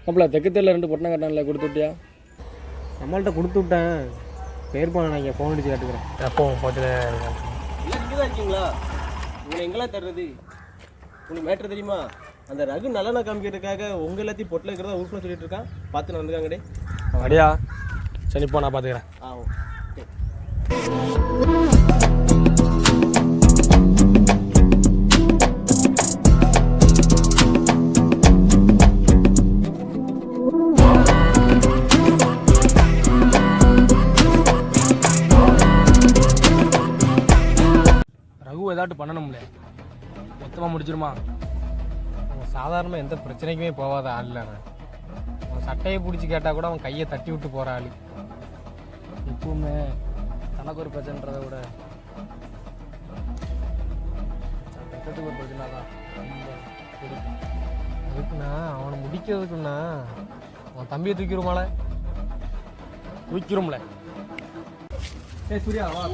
அப்பல தெக்கத்தில் 2 பொட்டணம் கட்டினால கொடுத்து விட்டியா? நம்மள்கிட்ட கொடுத்து விட்டேன். பேர் பண்ண நான் இங்கே ஃபோன் அடிச்சு கேட்டுக்கிறேன். எப்போ போச்சுல இங்கே தான் இருக்கீங்களா? உங்களை எங்கெல்லாம் தர்றது? உங்களுக்கு மேட்ரு தெரியுமா? அந்த ரகு நல்லெண்ணெய் காமிக்கிறதுக்காக உங்கள் எல்லாத்தையும் பொட்டில் இருக்கிறதா ஊருக்குள்ள சொல்லிட்டு இருக்கான். பார்த்து நடந்துக்காங்கடே. அப்படியா? சரி இப்போ நான் பார்த்துக்கிறேன். ஓகே. ரகு ஏதாட்டு பண்ணணும்ல, மொத்தமாக முடிச்சிருமா? சாதாரணமாக எந்த பிரச்சனைக்குமே போகாத ஆள் இல்லை. அவன் சட்டையை பிடிச்சி கேட்டால் கூட அவன் கையை தட்டி விட்டு போகிற ஆள். எப்பவுமே தனக்கு ஒரு பிரச்சனைன்றதை விட பெற்றத்துக்கு ஒரு பிரச்சனை தான். அதுக்குண்ணா அவனை முடிக்கிறதுக்குண்ணா அவன் தம்பியை தூக்கிடுமால. தூக்கிடும்ல. சரி சூர்யா வா.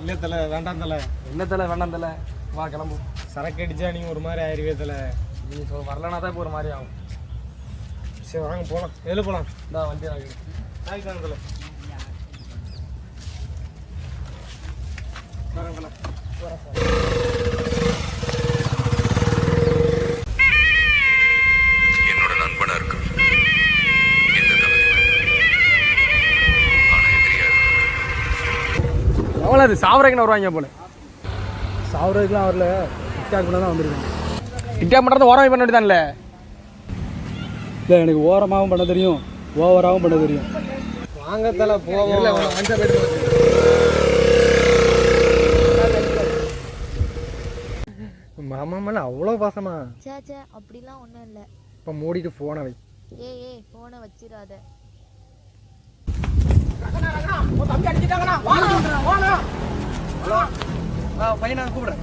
இல்லை தலை வேண்டாம் தலை. என்ன தலை வேண்டாம் தலை, வா கிளம்பு. சரக்கு அடிச்சா நீங்கள் ஒரு மாதிரி ஆயிடுவே தலை. நீ வரலனா தான் இப்போ ஒரு மாதிரி ஆகும். சரி வாங்க போகலாம். எதில் போகலாம்? இந்தா வண்டி ஆகிடும். ஆகிட்டாங்க தலை. வரேன் தலை. என்னோட நண்பனா இருக்கு. எந்த தகுதி ஆனா எதிரியா எவ்வளோ அது சாவரைக்குன்னு வருவாங்க போல. சாவரதுக்குலாம் வரல, டிக்டாக் பண்ண தான் வந்துருக்கேன். டிக்டாக் பண்ணுறது ஓரமாக பண்ண வேண்டியதான்ல. இல்லை எனக்கு ஓரமாகவும் பண்ண தெரியும், ஓவராகவும் பண்ண தெரியும். வாங்க தலை போவோம். மாமா மேலே அவ்வளோ பாசமா? சே அப்படிலாம் ஒன்றும் இல்லை. இப்போ மூடிட்டு ஃபோனை வை. ஏய் ஃபோனை வச்சிடாத. பையனை கூப்பிடுறேன்.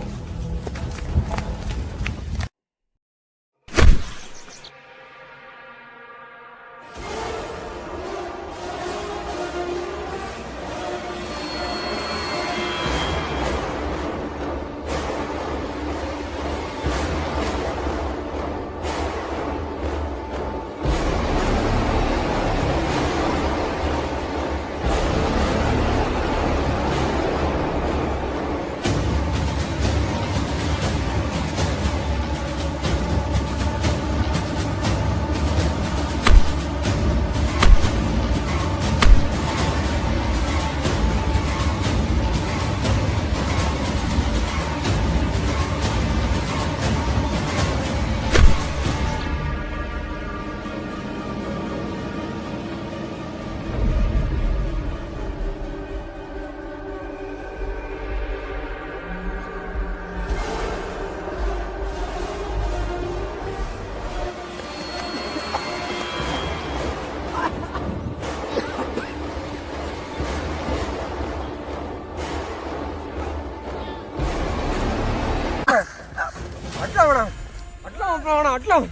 அட்லாம்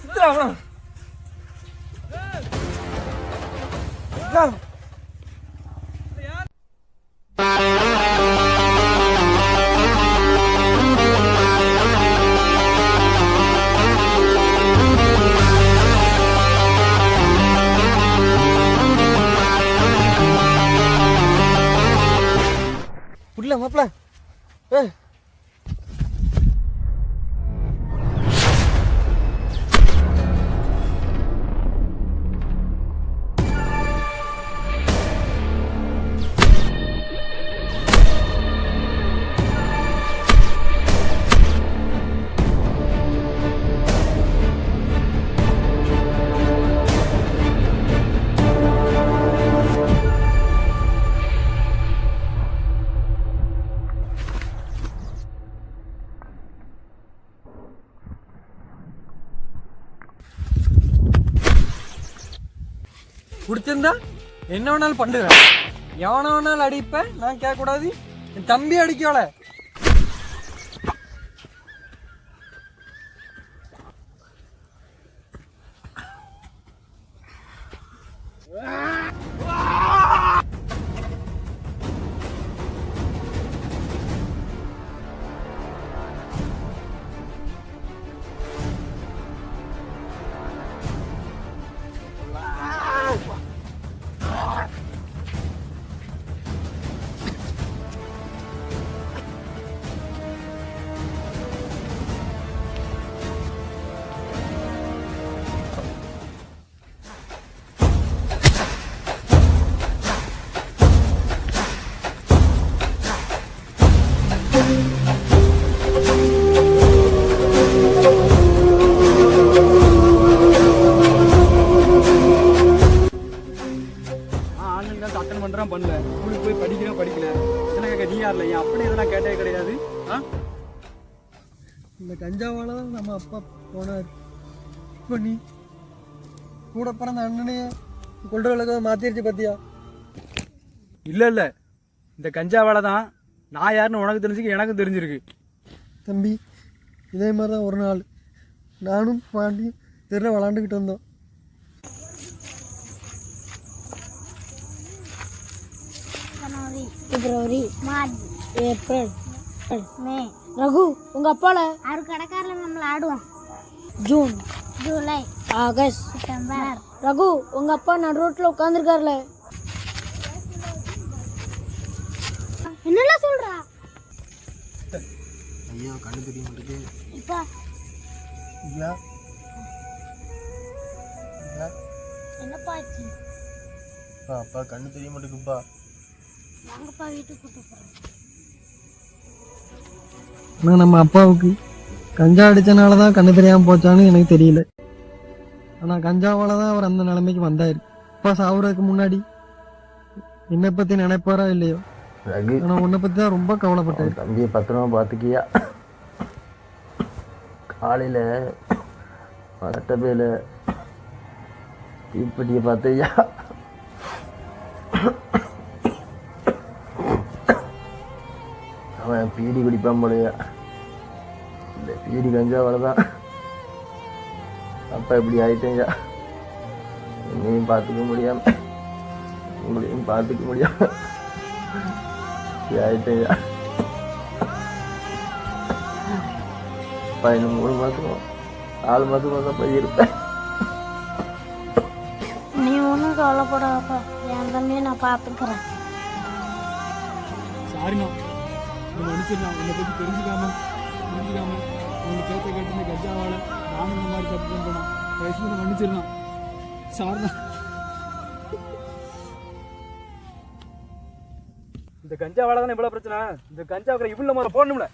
சுத்துறா. புரியல மாப்பிள்ள. பிடிச்சிருந்தா என்ன வேணாலும் பண்ணுவேன், எவனை வேணாலும் அடிப்பேன், நான் கேட்கக்கூடாது. என் தம்பி அடிக்கல. கஞ்சாவால தான் நம்ம அப்பா போனார். இப்போ நீ கூட பிறந்த அண்ணனையே கொள்றவளுக்கு மாற்றிருச்சு பார்த்தியா? இல்லை இல்லை, இந்த கஞ்சாவால தான் நான் யாருன்னு உனக்கு தெரிஞ்சுக்க எனக்கும் தெரிஞ்சிருக்கு. தம்பி, இதே மாதிரி தான் ஒரு நாள் நானும் பாண்டியும் தெருவில் விளாண்டுக்கிட்டு வந்தோம். ஜனவரி, பிப்ரவரி, மார்ச், ஏப்ரல், மே. ரகு, உங்க அப்பால ஆறு கடைக்காரில் நம்மள ஆடுவோம். June, July, August, September. Raghu, உங்க அப்பா நடு ரோட்ல உட்காந்துருக்காருல. என்னெல்லாம் சொல்றா? ஐயோ, கண்ணு தெரிய மாட்டேங்குது. இப்பா ஐயா, என்னப்பா ஆச்சு? அப்பா கண்ணு தெரிய மாட்டேங்குப்பா. வாங்கப்பா வீட்டுக்கு கூட்டு போறோம். ஆனால் நம்ம அப்பாவுக்கு கஞ்சா அடித்தனால தான் கண்ணு தெரியாமல் போச்சான்னு எனக்கு தெரியல. ஆனால் கஞ்சாவால் தான் அவர் அந்த நிலைமைக்கு வந்தார். அப்பா சாவுறதுக்கு முன்னாடி என்னை பற்றி நினைப்பாரோ இல்லையோ, ஆனால் உன்னை பற்றி தான் ரொம்ப கவலைப்பட்டார். தம்பியை பத்திரமா பார்த்துக்கியா? காலையில் சட்டப்பையில் தீப்பெட்டியை பார்த்தையா? அவன் பீடி குடிப்பான் போலையா? இந்த பீடி கஞ்சாவால தான் அப்பா இப்படி ஆயிட்டேயா. என்னையும் பார்த்துக்க முடியாம உங்களையும் பார்த்துக்க முடியாம இப்படி ஆயிட்டேயா. அப்பா இன்னும் 3 மாதம் 4 மாதமாக தான் போய் இருப்பேன். நீ ஒன்றும் கவலைப்படாதப்பா, என் தம்பியை நான் பார்த்துக்கிறேன். சாரிண்ணா, நம்ம அனுப்பிச்சிடலாம். உன்னை பற்றி தெரிஞ்சுக்காம உங்களுக்கு பேச்ச கேட்டு இந்த கஞ்சாவால நானும் இந்த மாதிரி தப்பு பண்ணுறோம். வயசு நம்ம அனுப்பிச்சிடலாம். சாரிண்ணா. இந்த கஞ்சாவால தானே இவ்வளோ பிரச்சனை. இந்த கஞ்சாவுக்கு இவ்வளோ மாதிரி போடணும்ல.